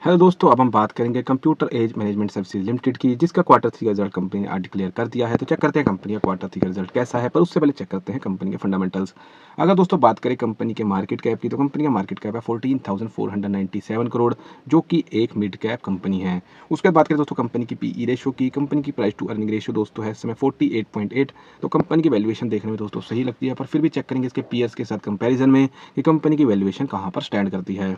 Hello दोस्तों, अब हम बात करेंगे computer age management services limited की, जिसका क्वार्टर थ्री का रिजल्ट कंपनी ने आज डिक्लेयर कर दिया है। तो चेक करते हैं कंपनी का क्वार्टर थ्री का रिजल्ट कैसा है, पर उससे पहले चेक करते हैं कंपनी के फंडामेंटल्स। अगर दोस्तों बात करें कंपनी के मार्केट कैप की, तो कंपनी का मार्केट कैप है 14,497 करोड़, जो कि एक मिड कैप कंपनी है। उसके बाद बात करें दोस्तों कंपनी की पीई रेशियो की, कंपनी की प्राइस टू अर्निंग रेशियो दोस्तों है इस समय 48.8। तो कंपनी की वैल्यूएशन देखने में दोस्तों सही लगती है, पर फिर भी चेक करेंगे इसके पीयर्स के साथ कंपेरिजन में कि कंपनी की वैल्यूएशन कहाँ पर स्टैंड करती है।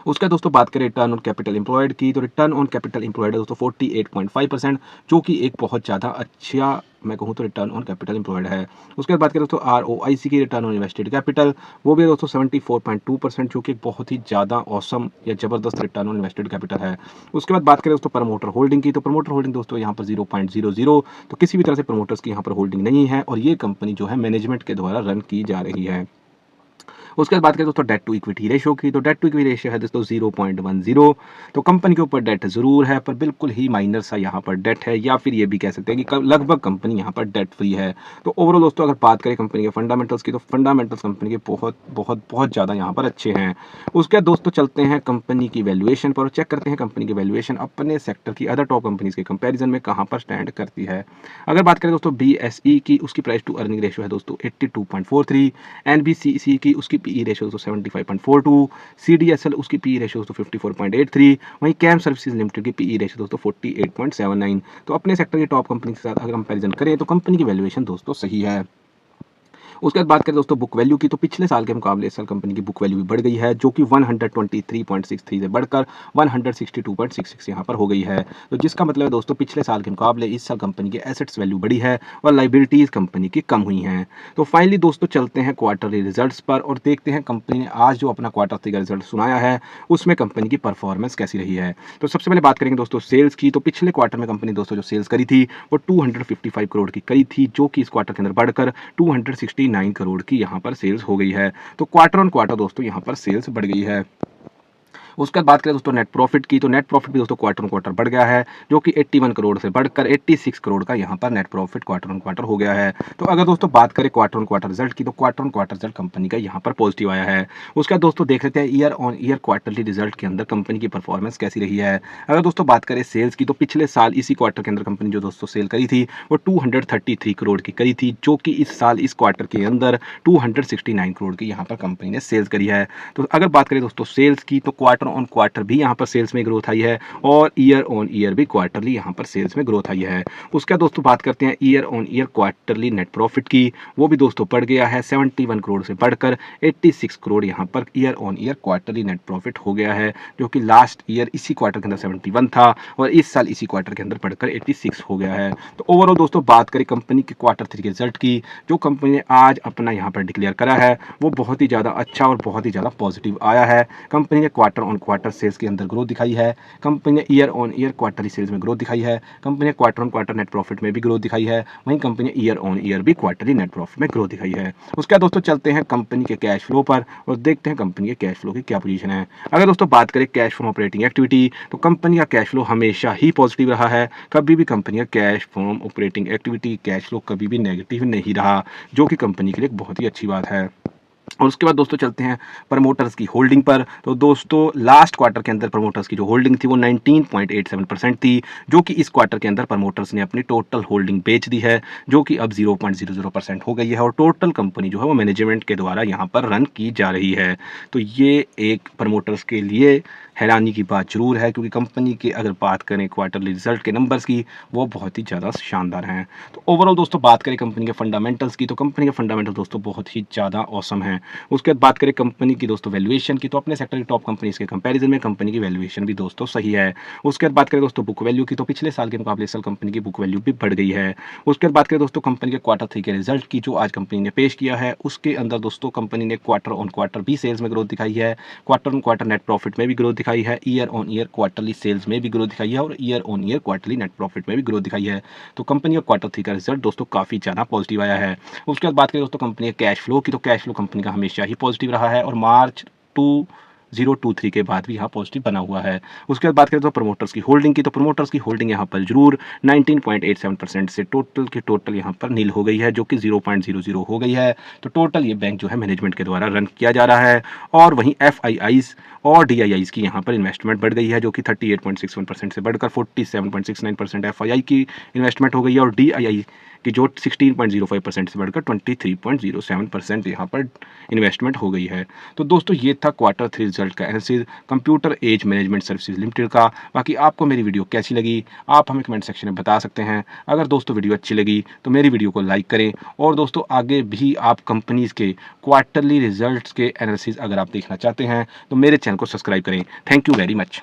उसका दोस्तों बात करें रिटर्न ऑन कैपिटल एम्प्लॉयड की, तो रिटर्न ऑन कैपिटल एम्प्लॉयड है दोस्तों 48.5%, जो कि एक बहुत ज़्यादा अच्छा मैं कहूँ तो रिटर्न ऑन कैपिटल एम्प्लॉयड है। उसके बाद बात करें दोस्तों आरओआईसी की, रिटर्न ऑन इन्वेस्टेड कैपिटल, वो भी दोस्तों 74.2%, जो कि एक बहुत ही ज़्यादा औसम या ज़बरदस्त रिटर्न ऑन इन्वेस्टेड कैपिटल है। उसके बाद बात करें दोस्तों प्रमोटर होल्डिंग की, तो प्रमोटर होल्डिंग दोस्तों यहाँ पर 0.00, तो किसी भी तरह से प्रमोटर्स की यहाँ पर होल्डिंग नहीं है, और ये कंपनी जो है मैनेजमेंट के द्वारा रन की जा रही है। उसके बाद बात करें दोस्तों डेट टू इक्विटी रेशियो की, तो डेट टू इक्विटी रेशियो है दोस्तों 0.10। तो कंपनी के ऊपर डेट जरूर है, पर बिल्कुल ही माइनर सा यहाँ पर डेट है, या फिर ये भी कह सकते हैं कि लगभग कंपनी यहाँ पर डेट फ्री है। तो ओवरऑल दोस्तों अगर बात करें कंपनी के फंडामेंटल्स की, तो फंडामेंटल्स कंपनी के बहुत बहुत बहुत ज़्यादा यहाँ पर अच्छे हैं। उसके बाद दोस्तों चलते हैं कंपनी की वैल्यूएशन पर, चेक करते हैं कंपनी की वैल्यूएशन अपने सेक्टर की अदर टॉप कंपनीज के कंपेरिजन में कहाँ पर स्टैंड करती है। अगर बात करें दोस्तों बीएसई की, उसकी प्राइस टू अर्निंग रेशियो है दोस्तों 82.43, एनबीसीसी की उसकी पीई रेशियो दोस्तों 75.42, सीडीएसएल उसकी पीई रेशियो दोस्तों 54.83, वहीं कैम सर्विसेज लिमिटेड की पीई रेशियो दोस्तों 48.79। तो अपने सेक्टर की टॉप कंपनी के साथ अगर कंपैरिजन करें तो कंपनी की वैल्यूएशन दोस्तों सही है। उसके बाद बात करें दोस्तों बुक वैल्यू की, तो पिछले साल के मुकाबले इस साल कंपनी की बुक वैल्यू भी बढ़ गई है, जो कि 123.63 से बढ़कर 162.66 यहाँ पर हो गई है। तो जिसका मतलब है दोस्तों पिछले साल के मुकाबले इस साल कंपनी की एसेट्स वैल्यू बढ़ी है और लाइबिलिटीज़ कंपनी की कम हुई हैं। तो फाइनली दोस्तों चलते हैं क्वार्टरली रिजल्ट्स पर और देखते हैं कंपनी ने आज जो अपना क्वार्टर थ्री का रिजल्ट सुनाया है उसमें कंपनी की परफॉर्मेंस कैसी रही है। तो सबसे पहले बात करेंगे दोस्तों सेल्स की, तो पिछले क्वार्टर में कंपनी दोस्तों जो सेल्स करी थी वो 255 करोड़ की करी थी, जो कि इस क्वार्टर के अंदर बढ़कर 269 करोड़ की यहाँ पर सेल्स हो गई है। तो क्वार्टर ऑन क्वार्टर दोस्तों यहाँ पर सेल्स बढ़ गई है। उसके बाद बात करें दोस्तों नेट प्रॉफिट की, तो नेट प्रॉफिट भी दोस्तों क्वार्टर ऑन क्वार्टर बढ़ गया है, जो कि 81 करोड़ से बढ़कर 86 करोड़ का यहाँ पर net profit quarter on quarter हो गया है। तो अगर दोस्तों बात करें क्वार्टर ऑन क्वार्टर रिजल्ट की, तो quarter on quarter result company का यहाँ पर पॉजिटिव आया है। उसके बाद दोस्तों देख लेते हैं year on year quarterly result के अंदर कंपनी की परफॉर्मेंस कैसी रही है। अगर दोस्तों बात करें सेल्स की, तो पिछले साल इसी क्वार्टर के अंदर कंपनी जो दोस्तों सेल करी थी वो 233 करोड़ की करी थी, जो कि इस साल इस क्वार्टर के अंदर 269 करोड़ की यहाँ पर कंपनी ने सेल्स करी है। तो अगर बात करें दोस्तों सेल्स की, तो क्वार्टर ऑन क्वार्टर भी यहाँ पर सेल्स में ग्रोथ आई है और ईयर ऑन ईयर भी क्वार्टरली यहाँ पर सेल्स में ग्रोथ आई है। उसके बाद दोस्तों बात करते हैं year on year quarterly net profit की, वो भी दोस्तों बढ़ गया है 71 करोड़ से बढ़कर 86 करोड़ यहाँ per year on year quarterly net profit हो गया है, जो कि लास्ट ईयर इसी क्वार्टर के अंदर 71 था और इस साल इसी क्वार्टर के अंदर बढ़कर 86 हो गया है। तो ओवरऑल दोस्तों बात करें कंपनी के क्वार्टर थ्री के रिजल्ट की, जो कंपनी ने आज अपना यहाँ पर डिक्लेयर करा है वो बहुत ही ज़्यादा अच्छा और बहुत ही ज़्यादा पॉजिटिव आया है। कंपनी ने क्वार्टर ऑन क्वार्टर सेल्स के अंदर ग्रोथ दिखाई है, कंपनी ने year on year quarterly sales में ग्रोथ दिखाई है, कंपनी ने quarter on quarter net profit में भी ग्रोथ दिखाई है, वहीं कंपनी ने ईयर ऑन ईयर भी क्वार्टरली नेट प्रॉफिट में ग्रोथ दिखाई है। उसके बाद दोस्तों चलते हैं कंपनी के कैश फ्लो पर और देखते हैं कंपनी के कैश फ्लो की क्या पोजीशन है। अगर दोस्तों बात करें कैश फ्रॉम ऑपरेटिंग एक्टिविटी, तो कंपनी का कैश फ्लो हमेशा ही पॉजिटिव रहा है, कभी भी कंपनी का cash from operating activity cash flow कभी भी नेगेटिव नहीं रहा, जो कि कंपनी के लिए बहुत ही अच्छी बात है। और उसके बाद दोस्तों चलते हैं प्रमोटर्स की होल्डिंग पर, तो दोस्तों लास्ट क्वार्टर के अंदर प्रमोटर्स की जो होल्डिंग थी वो 19.87% थी, जो कि इस क्वार्टर के अंदर प्रमोटर्स ने अपनी टोटल होल्डिंग बेच दी है, जो कि अब 0.00% हो गई है और टोटल कंपनी जो है वो मैनेजमेंट के द्वारा यहाँ पर रन की जा रही है। तो ये एक प्रमोटर्स के लिए हैरानी की बात जरूर है, क्योंकि कंपनी के अगर बात करें क्वार्टरली रिजल्ट के नंबर्स की वो बहुत ही ज़्यादा शानदार हैं। तो ओवरऑल दोस्तों बात करें कंपनी के फंडामेंटल्स की, तो कंपनी के फंडामेंटल दोस्तों बहुत ही ज़्यादा औसम है। उसके बाद बात करें कंपनी की दोस्तों वैल्यूएशन की, तो अपने सेक्टर की टॉप कंपनीज के कंपैरिजन में कंपनी की वैल्यूएशन भी दोस्तों सही है। उसके बाद बात करें दोस्तों बुक वैल्यू की, तो पिछले साल के मुकाबले इस साल कंपनी की बुक वैल्यू भी बढ़ गई है। उसके बाद बात करें दोस्तों कंपनी के क्वार्टर थ्री के रिजल्ट की, जो आज कंपनी ने पेश किया है उसके अंदर दोस्तों कंपनी ने क्वार्टर ऑन क्वार्टर भी सेल्स में ग्रोथ दिखाई है, quarter on quarter net profit में भी ग्रोथ दिखाई है, year on year quarterly sales में भी ग्रोथ दिखाई है और year on year quarterly net profit में भी ग्रोथ दिखाई है। तो कंपनी का क्वार्टर थ्री का रिजल्ट दोस्तों काफ़ी ज़्यादा पॉजिटिव आया है। उसके बाद बात करें दोस्तों कंपनी के कैश फ्लो की, तो कैश फ्लो कंपनी का हमेशा ही पॉजिटिव रहा है और मार्च टू 023 के बाद भी यहाँ पॉजिटिव बना हुआ है। उसके बाद बात करें तो प्रमोटर्स की होल्डिंग की, तो प्रमोटर्स की होल्डिंग यहाँ पर जरूर 19.87% से टोटल की टोटल यहाँ पर नील हो गई है, जो कि 0.00 हो गई है। तो टोटल ये बैंक जो है मैनेजमेंट के द्वारा रन किया जा रहा है। और वहीं FIIs और DIIs की यहाँ पर इन्वेस्टमेंट बढ़ गई है, जो कि 38.61% से बढ़कर 47.69% FII की इन्वेस्टमेंट हो गई है, और DII की जो 16.05% से बढ़कर 23.07% यहाँ पर इन्वेस्टमेंट हो गई है। तो दोस्तों ये था Q3 रिजल्ट का analysis computer age management services limited का। बाकी आपको मेरी वीडियो कैसी लगी आप हमें कमेंट सेक्शन में बता सकते हैं। अगर दोस्तों वीडियो अच्छी लगी तो मेरी वीडियो को लाइक करें, और दोस्तों आगे भी आप कंपनीज के क्वार्टरली रिजल्ट्स के एनालिसिस अगर आप देखना चाहते हैं तो मेरे चैनल को सब्सक्राइब करें। Thank you very much.